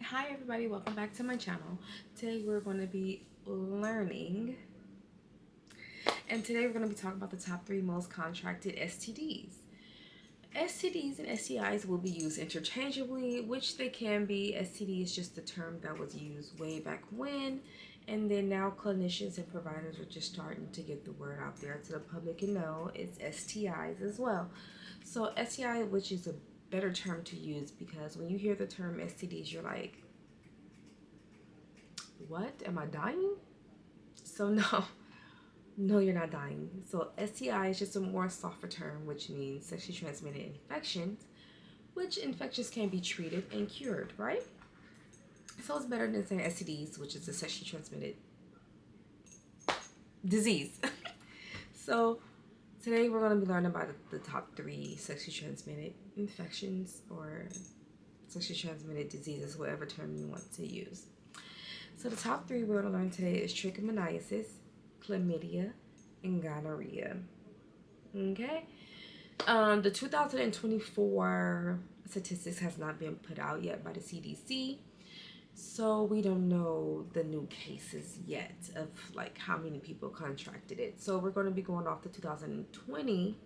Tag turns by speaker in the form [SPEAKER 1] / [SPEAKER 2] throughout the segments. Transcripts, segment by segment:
[SPEAKER 1] Hi everybody, welcome back to my channel. Today we're going to be learning, and today we're going to be talking about the top 3 most contracted STDs. STDs and STIs will be used interchangeably, which they can be. STD is just the term that was used way back when, and then now clinicians and providers are just starting to get the word out there to the public and know it's STIs as well. So STI, which is a better term to use, because when you hear the term STDs, you're like, what? Am I dying? So no, no, you're not dying. So STI is just a more softer term, which means sexually transmitted infections, which infections can be treated and cured, right? So it's better than saying STDs, which is a sexually transmitted disease. So today we're going to be learning about the top 3 sexually transmitted infections or sexually transmitted diseases, whatever term you want to use. So the top 3 we're going to learn today is trichomoniasis, chlamydia, and gonorrhea. Okay. The 2024 statistics has not been put out yet by the CDC, so we don't know the new cases yet of like how many people contracted it. So we're going to be going off the 2020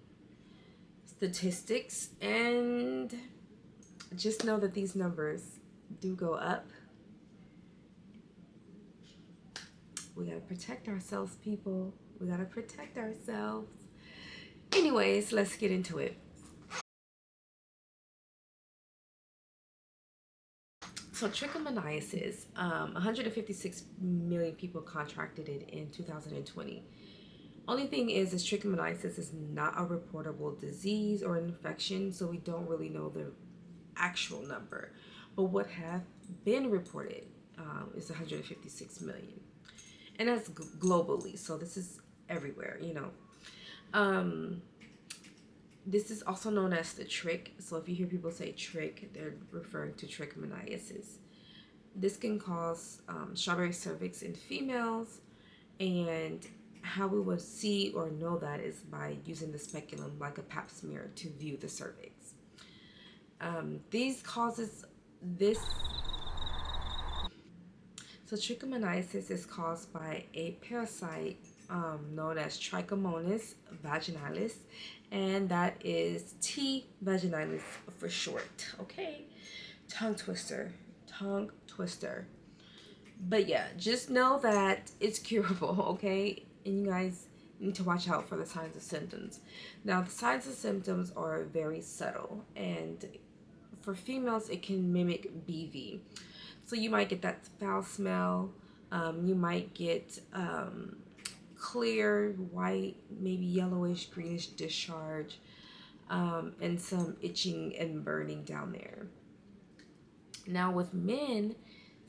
[SPEAKER 1] statistics, and just know that these numbers do go up. We gotta protect ourselves, people. We gotta protect ourselves. Anyways, let's get into it. So trichomoniasis, 156 million people contracted it in 2020. Only thing is trichomoniasis is not a reportable disease or infection, so we don't really know the actual number. But what have been reported is 156 million. And that's globally, so this is everywhere, This is also known as the trick. So if you hear people say trick, they're referring to trichomoniasis. This can cause strawberry cervix in females, and how we would see or know that is by using the speculum like a pap smear to view the cervix. These causes this. So trichomoniasis is caused by a parasite known as Trichomonas vaginalis, and that is T. vaginalis for short. Okay, tongue twister. But yeah, just know that it's curable. Okay, and you guys need to watch out for the signs and symptoms. Now, the signs and symptoms are very subtle, and for females, it can mimic BV. So you might get that foul smell. You might get clear, white, maybe yellowish, greenish discharge, and some itching and burning down there. Now with men,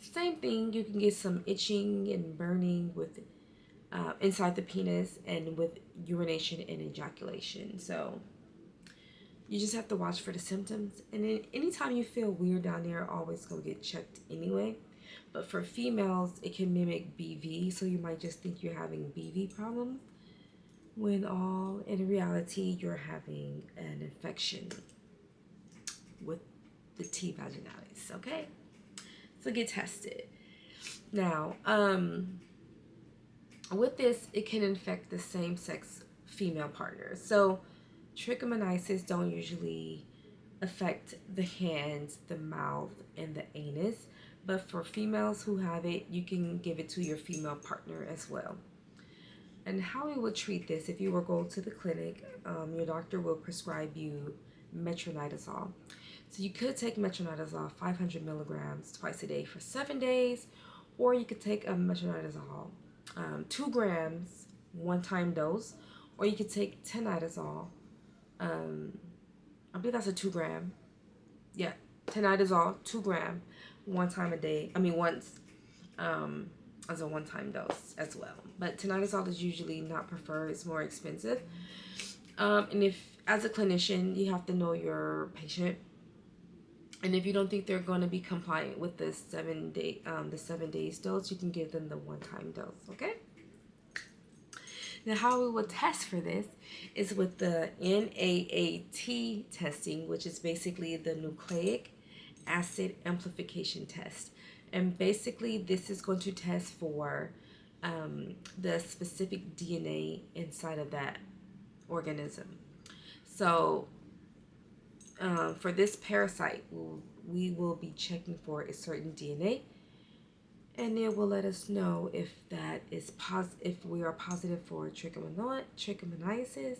[SPEAKER 1] same thing. You can get some itching and burning with inside the penis and with urination and ejaculation. So you just have to watch for the symptoms. And then anytime you feel weird down there, always go get checked anyway. But for females, it can mimic BV. So you might just think you're having BV problems, when all in reality, you're having an infection with the T. vaginalis. Okay? So get tested. Now, with this, it can infect the same-sex female partners. So trichomoniasis don't usually affect the hands, the mouth, and the anus. But for females who have it, you can give it to your female partner as well. And how we would treat this, if you were going to the clinic, your doctor will prescribe you metronidazole. So you could take metronidazole 500 milligrams twice a day for 7 days, or you could take a metronidazole 2 grams one-time dose, or you could take tenidazole. I believe that's a 2 gram. Yeah, tenidazole 2 gram once as a one-time dose as well. But tenidazole is usually not preferred. It's more expensive. And if, as a clinician, you have to know your patient. And if you don't think they're going to be compliant with the 7 days dose, you can give them the one-time dose. Okay. Now, how we would test for this is with the NAAT testing, which is basically the nucleic acid amplification test. And basically, this is going to test for the specific DNA inside of that organism. So, for this parasite, we will be checking for a certain DNA, and it will let us know if that is if we are positive for trichomoniasis,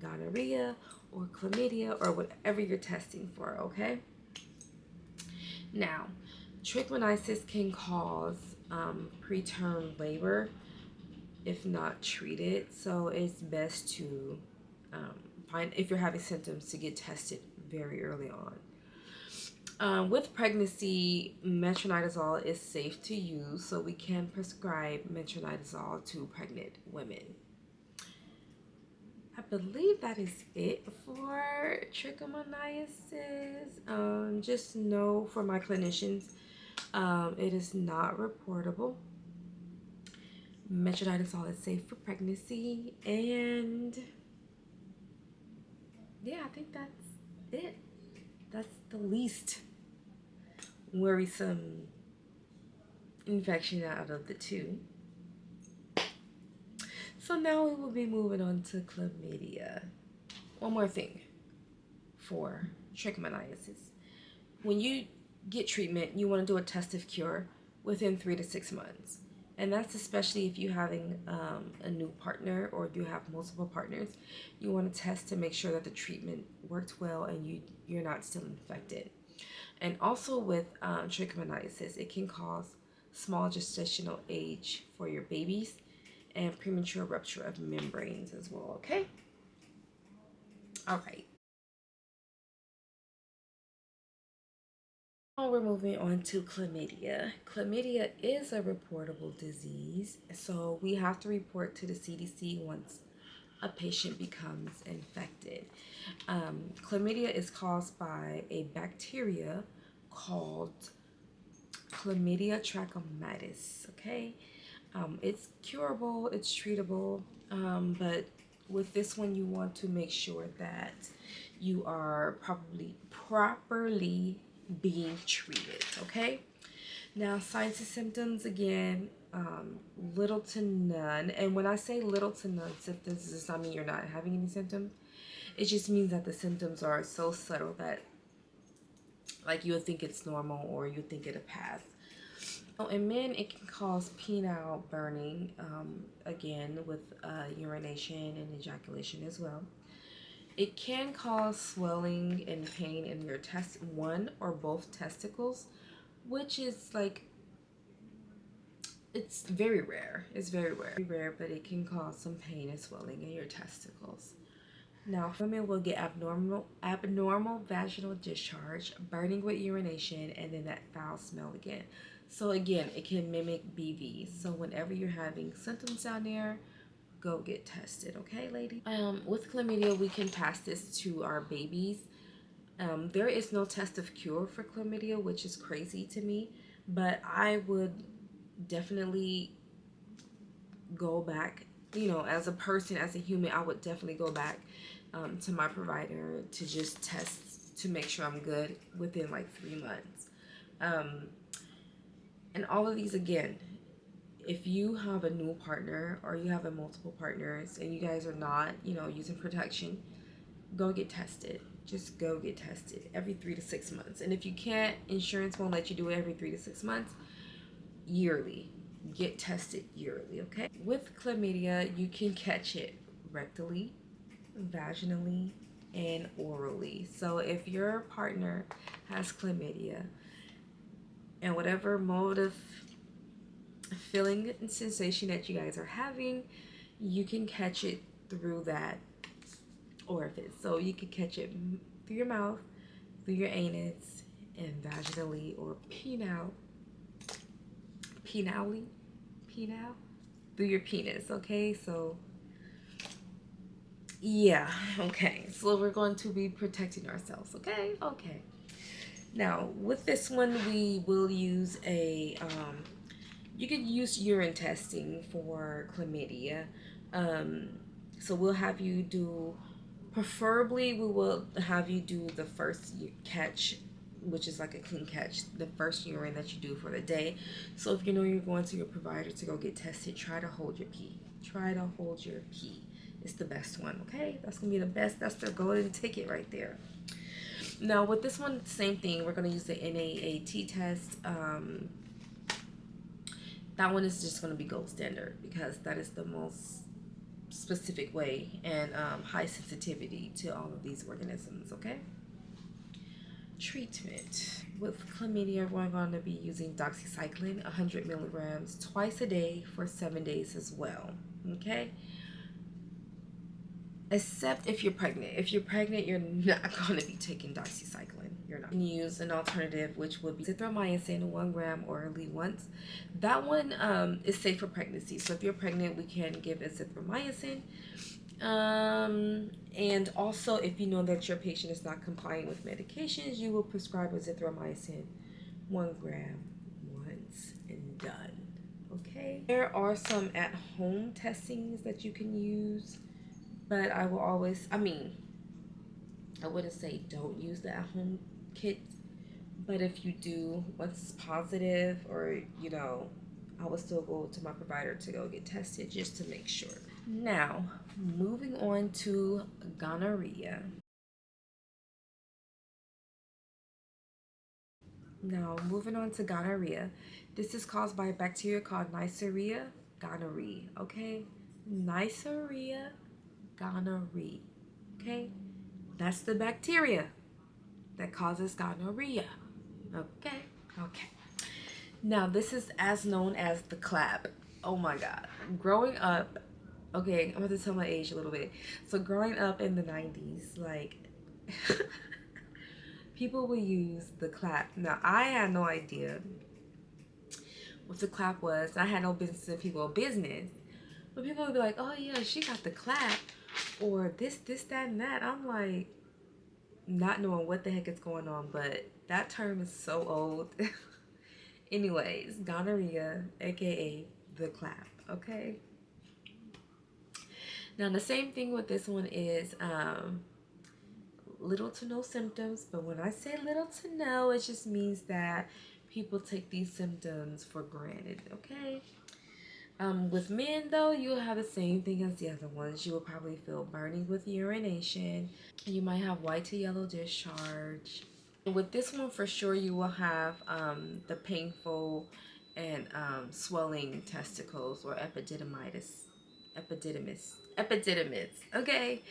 [SPEAKER 1] gonorrhea, or chlamydia, or whatever you're testing for. Okay. Now, trichomoniasis can cause preterm labor if not treated. So it's best to find, if you're having symptoms, to get tested very early on. With pregnancy, metronidazole is safe to use, so we can prescribe metronidazole to pregnant women. I believe that is it for trichomoniasis. Just know for my clinicians, it is not reportable. Metronidazole is safe for pregnancy, and yeah, I think that's it. That's the least worrisome infection out of the two. So now we will be moving on to chlamydia. One more thing for trichomoniasis. When you get treatment, you want to do a test of cure within 3 to 6 months. And that's especially if you're having a new partner, or if you have multiple partners. You want to test to make sure that the treatment worked well and you're not still infected. And also with trichomoniasis, it can cause small gestational age for your babies and premature rupture of membranes as well. Okay? All right. Now we're moving on to chlamydia. Chlamydia is a reportable disease, so we have to report to the CDC once a patient becomes infected. Chlamydia is caused by a bacteria called Chlamydia trachomatis. Okay, it's curable, it's treatable, but with this one, you want to make sure that you are properly being treated. Okay. Now, signs and symptoms again, little to none. And when I say little to none symptoms, does not mean you're not having any symptoms. It just means that the symptoms are so subtle that, like, you would think it's normal, or you think it'll pass. Oh, in men, it can cause penile burning, again, with urination and ejaculation as well. It can cause swelling and pain in your one or both testicles, which is like, it's very rare. It's very rare, but it can cause some pain and swelling in your testicles. Now, women will get abnormal vaginal discharge, burning with urination, and then that foul smell again. So again, it can mimic BV. So whenever you're having symptoms down there, go get tested, okay, lady? With chlamydia, we can pass this to our babies. There is no test of cure for chlamydia, which is crazy to me, but I would definitely go back, as a person, as a human, I would definitely go back to my provider to just test to make sure I'm good within like 3 months. And all of these, again, if you have a new partner or you have multiple partners and you guys are not, using protection, go get tested. Just go get tested every 3 to 6 months. And if you can't, insurance won't let you do it every 3 to 6 months, yearly. Get tested yearly, okay? With chlamydia, you can catch it rectally, vaginally, and orally. So if your partner has chlamydia, and whatever mode of feeling and sensation that you guys are having, you can catch it through that orifice. So you can catch it through your mouth, through your anus, and vaginally or penile through your penis. Okay, so yeah, okay, so we're going to be protecting ourselves. Okay. Now with this one, we will use you could use urine testing for chlamydia. So we'll have you do, preferably we will have you do the first catch which is like a clean catch, the first urine that you do for the day. So if you know you're going to your provider to go get tested, try to hold your pee. Try to hold your pee. It's the best one, okay? That's gonna be the best. That's their golden ticket right there. Now with this one, same thing. We're gonna use the NAAT test. That one is just gonna be gold standard because that is the most specific way and high sensitivity to all of these organisms, okay? Treatment. With chlamydia, we're going to be using doxycycline, 100 milligrams twice a day for 7 days as well, okay? Except if you're pregnant. If you're pregnant, you're not going to be taking doxycycline. You're not. You can use an alternative, which would be azithromycin, 1 gram orally once. That one is safe for pregnancy. So if you're pregnant, we can give azithromycin. And also, if you know that your patient is not complying with medications, you will prescribe azithromycin, 1 gram once and done. Okay. There are some at-home testings that you can use. But I will always, I wouldn't say don't use the at-home kit. But if you do, once it's positive or, I will still go to my provider to go get tested just to make sure. Now, moving on to gonorrhea. This is caused by a bacteria called Neisseria gonorrhoeae, okay? Neisseria gonorrhoeae, okay? That's the bacteria that causes gonorrhea. Okay. Now, this is as known as the clap. Oh my God. Growing up, okay, I'm going to tell my age a little bit. So, growing up in the 90s, like, people would use the clap. Now, I had no idea what the clap was. I had no business in people's business. But people would be like, oh yeah, she got the clap. Or this, that, and that. I'm like, not knowing what the heck is going on, but that term is so old. Anyways, gonorrhea, aka the clap, okay? Now the same thing with this one is little to no symptoms, but when I say little to no, it just means that people take these symptoms for granted, okay? With men though, you'll have the same thing as the other ones. You will probably feel burning with urination. You might have white to yellow discharge. With this one, for sure, you will have the painful and swelling testicles or epididymis. Okay,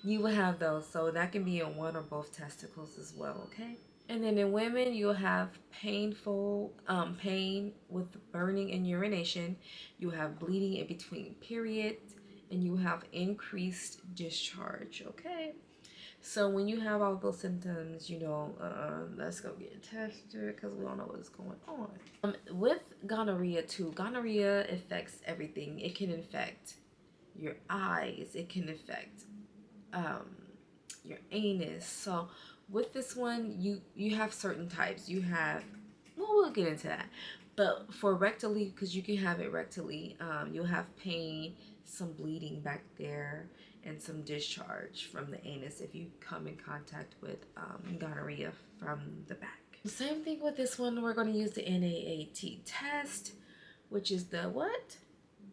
[SPEAKER 1] you will have those. So that can be in one or both testicles as well. Okay. And then in women, you'll have painful pain with burning and urination. You have bleeding in between periods, and you have increased discharge. Okay. So when you have all those symptoms, let's go get tested because we don't know what's going on. With gonorrhea too, gonorrhea affects everything. It can infect your eyes. It can affect your anus. So with this one, you have certain types. You have, well, we'll get into that. But for rectally, because you can have it rectally, you'll have pain, some bleeding back there, and some discharge from the anus if you come in contact with gonorrhea from the back. Same thing with this one. We're going to use the NAAT test, which is the what?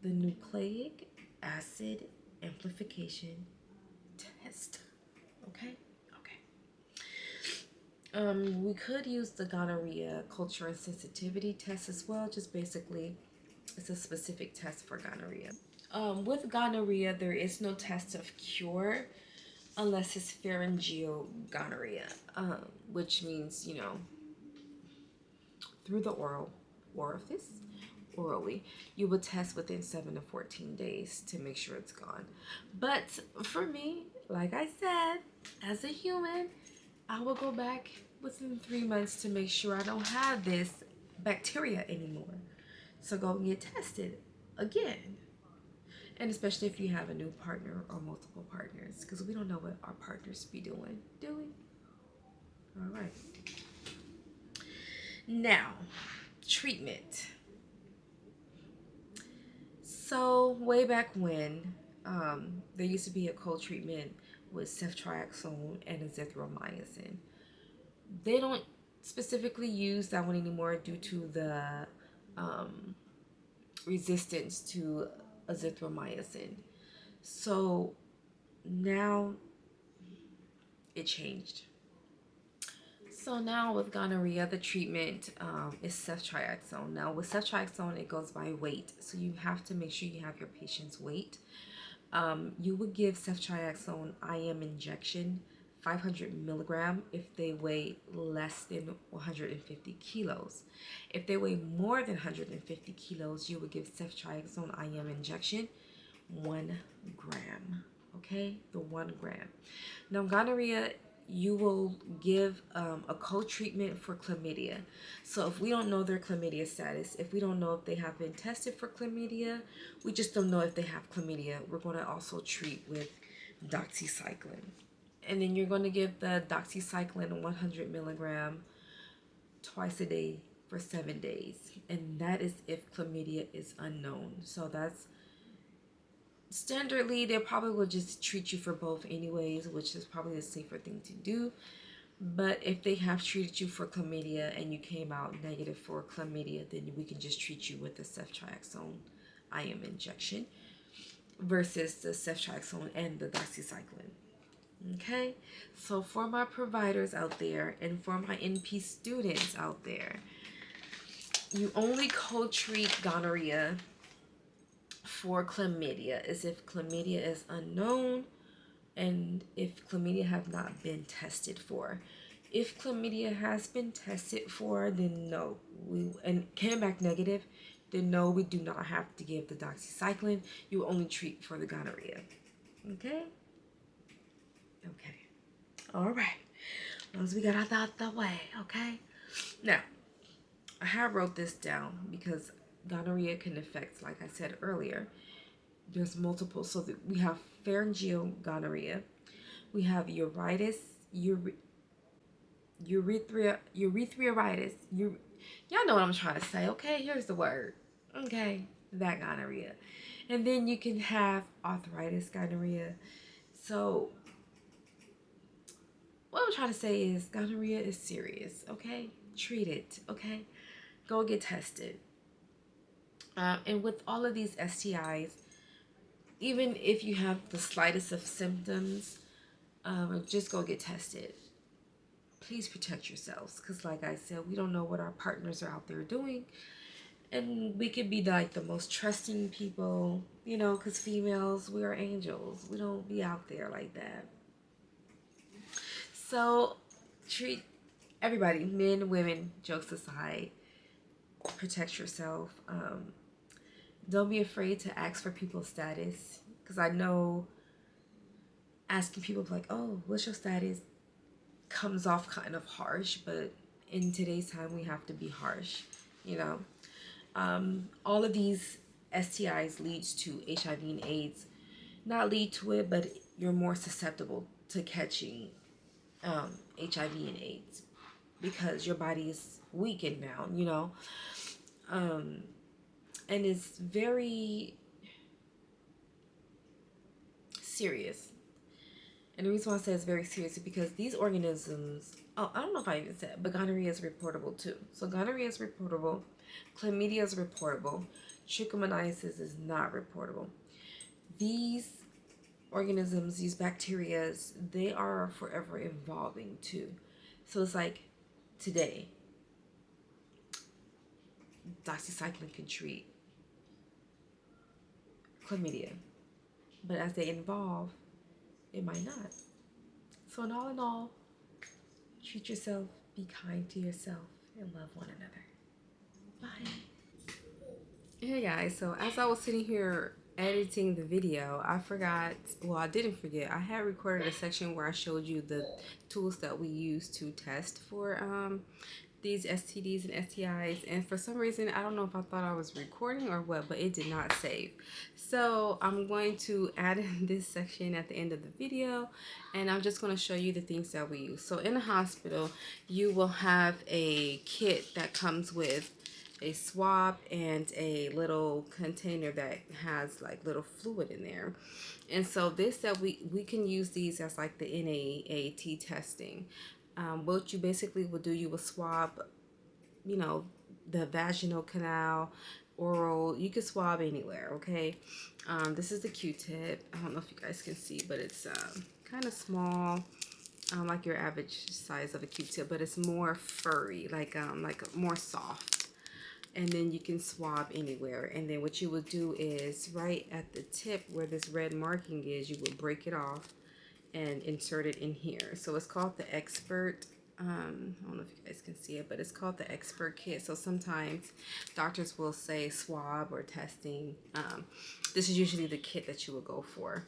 [SPEAKER 1] The nucleic acid amplification test. Okay. We could use the gonorrhea culture and sensitivity test as well. Just basically, it's a specific test for gonorrhea. With gonorrhea, there is no test of cure unless it's pharyngeal gonorrhea, which means, through the oral orifice, orally, you would test within 7 to 14 days to make sure it's gone. But for me, like I said, as a human, I will go back within 3 months to make sure I don't have this bacteria anymore. So go and get tested again. And especially if you have a new partner or multiple partners, because we don't know what our partners be doing, do we? All right. Now, treatment. So way back when, there used to be a cold treatment with ceftriaxone and azithromycin. They don't specifically use that one anymore due to the um, resistance to azithromycin. So now it changed. So now with gonorrhea, the treatment is ceftriaxone. Now with ceftriaxone, it goes by weight. So you have to make sure you have your patient's weight. You would give ceftriaxone IM injection 500 milligram if they weigh less than 150 kilos. If they weigh more than 150 kilos, you would give ceftriaxone IM injection 1 gram. Okay, the 1 gram. Now, gonorrhea, you will give a co-treatment for chlamydia. So if we don't know their chlamydia status, if we don't know if they have been tested for chlamydia, we just don't know if they have chlamydia, we're going to also treat with doxycycline. And then you're going to give the doxycycline 100 milligram twice a day for 7 days. And that is if chlamydia is unknown. So that's standardly, they probably will just treat you for both anyways, which is probably the safer thing to do. But if they have treated you for chlamydia and you came out negative for chlamydia, then we can just treat you with the ceftriaxone IM injection versus the ceftriaxone and the doxycycline. Okay, so for my providers out there and for my NP students out there, you only co-treat gonorrhea for chlamydia is if chlamydia is unknown and if chlamydia have not been tested for. If chlamydia has been tested for, then no, and came back negative, then no, we do not have to give the doxycycline. You only treat for the gonorrhea. Okay? Okay. All right. As long as we got that out the way, okay? Now, I have wrote this down because gonorrhea can affect, like I said earlier, there's multiple. So we have pharyngeal gonorrhea, we have uritis, urethritis. Y'all know what I'm trying to say. Okay, here's the word. Okay, that gonorrhea, and then you can have arthritis gonorrhea. So what I'm trying to say is gonorrhea is serious. Okay, treat it. Okay, go get tested. And with all of these STIs, even if you have the slightest of symptoms, just go get tested. Please protect yourselves, because like I said, we don't know what our partners are out there doing, and we could be like the most trusting people, you know, because females, we are angels. We don't be out there like that. So treat everybody, men, women, jokes aside, protect yourself. Don't be afraid to ask for people's status, because I know asking people like, oh, what's your status, comes off kind of harsh, but in today's time we have to be harsh, you know. All of these STIs leads to HIV and AIDS. Not lead to it, but you're more susceptible to catching HIV and AIDS because your body is weakened now, you know. And it's very serious. And the reason why I say it's very serious is because these organisms, oh, I don't know if I even said, but gonorrhea is reportable too. So gonorrhea is reportable, chlamydia is reportable, trichomoniasis is not reportable. These organisms, these bacterias, they are forever evolving too. So it's like today, doxycycline can treat chlamydia, but as they evolve, it might not. So in all, treat yourself, be kind to yourself, and love one another. Bye. Hey guys, so as I was sitting here editing the video, I forgot, well, I didn't forget, I had recorded a section where I showed you the tools that we use to test for these STDs and STIs, and for some reason, I don't know if I thought I was recording or what, but it did not save. So I'm going to add in this section at the end of the video, and I'm just going to show you the things that we use. So in a hospital, you will have a kit that comes with a swab and a little container that has like little fluid in there. And so this that we can use these as like the NAAT testing. What you basically will do, you will swab, you know, the vaginal canal, oral, you can swab anywhere, okay? This is the Q-tip. I don't know if you guys can see, but it's kind of small, like your average size of a Q-tip, but it's more furry, like more soft. And then you can swab anywhere. And then what you will do is right at the tip where this red marking is, you will break it off and insert it in here. So it's called the Expert. I don't know if you guys can see it, but it's called the Expert kit. So sometimes doctors will say swab or testing. This is usually the kit that you will go for.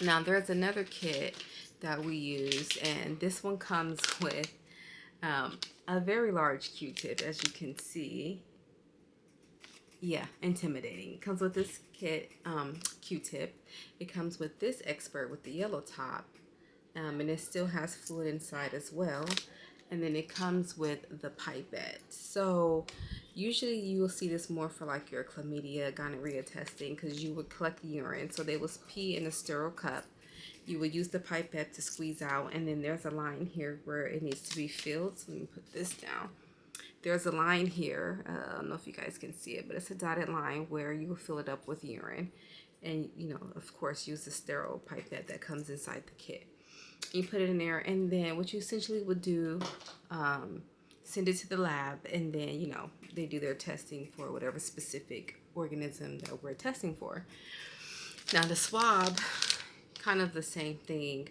[SPEAKER 1] Now there's another kit that we use, and this one comes with a very large Q-tip, as you can see. Yeah, intimidating. It comes with this kit, Q-tip. It comes with this Expert with the yellow top, and it still has fluid inside as well. And then it comes with the pipette. So usually you will see this more for like your chlamydia, gonorrhea testing, because you would collect urine. So they will pee in a sterile cup. You would use the pipette to squeeze out, and then there's a line here where it needs to be filled. So let me put this down. There's a line here. I don't know if you guys can see it, but it's a dotted line where you will fill it up with urine. And, you know, of course, use the sterile pipette that comes inside the kit. You put it in there, and then what you essentially would do, send it to the lab, and then, you know, they do their testing for whatever specific organism that we're testing for. Now, the swab, kind of the same thing.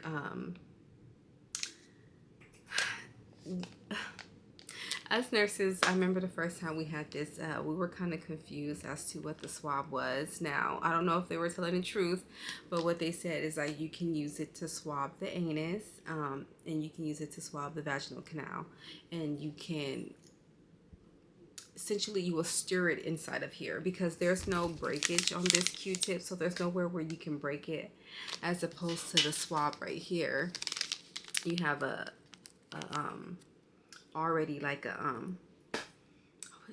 [SPEAKER 1] As nurses, I remember the first time we had this, we were kind of confused as to what the swab was. Now, I don't know if they were telling the truth, but what they said is that you can use it to swab the anus, and you can use it to swab the vaginal canal, and you can, essentially, you will stir it inside of here because there's no breakage on this Q-tip, so there's nowhere where you can break it, as opposed to the swab right here. You have already like a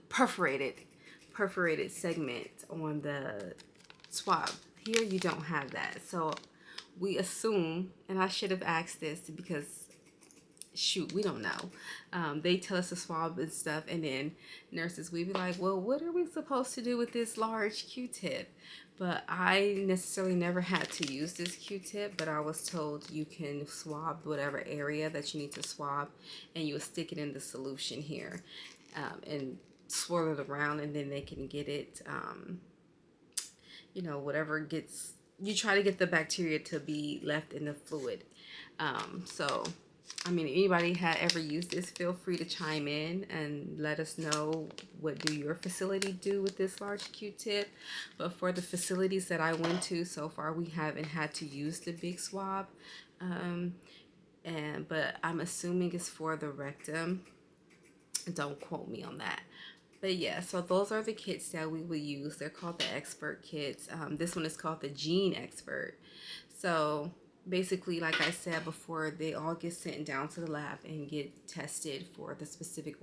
[SPEAKER 1] perforated segment on the swab. Here you don't have that. So we assume, and I should have asked this because shoot, we don't know. They tell us to swab and stuff, and then nurses, we be like, well, what are we supposed to do with this large Q-tip? But I necessarily never had to use this Q-tip, but I was told you can swab whatever area that you need to swab, and you will stick it in the solution here, and swirl it around, and then they can get it, you know, whatever gets, you try to get the bacteria to be left in the fluid. So I mean, anybody had ever used this, feel free to chime in and let us know, what do your facility do with this large Q-tip. But for the facilities that I went to so far, we haven't had to use the big swab. But I'm assuming it's for the rectum. Don't quote me on that. But yeah, so those are the kits that we will use. They're called the Expert kits. This one is called the Gene Expert. So basically, like I said before, they all get sent down to the lab and get tested for the specific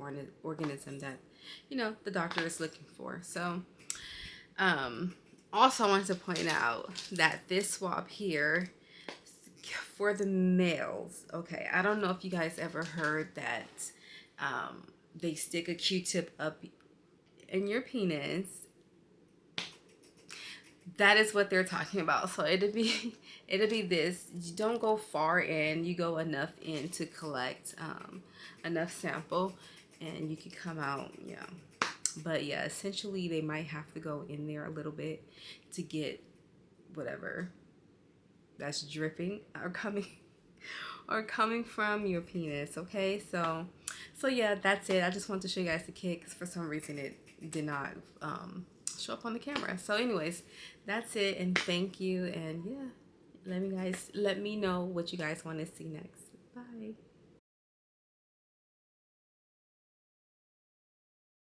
[SPEAKER 1] organism that, you know, the doctor is looking for. So also I wanted to point out that this swab here for the males, okay, I don't know if you guys ever heard that they stick a Q-tip up in your penis. That is what they're talking about. So it'll be this. You don't go far in. You go enough in to collect enough sample, and you can come out. Yeah. But yeah, essentially they might have to go in there a little bit to get whatever that's dripping or coming from your penis. Okay, so yeah, that's it. I just wanted to show you guys the kit because for some reason it did not show up on the camera. So anyways, that's it, and thank you, and yeah, let me know what you guys want to see next. Bye.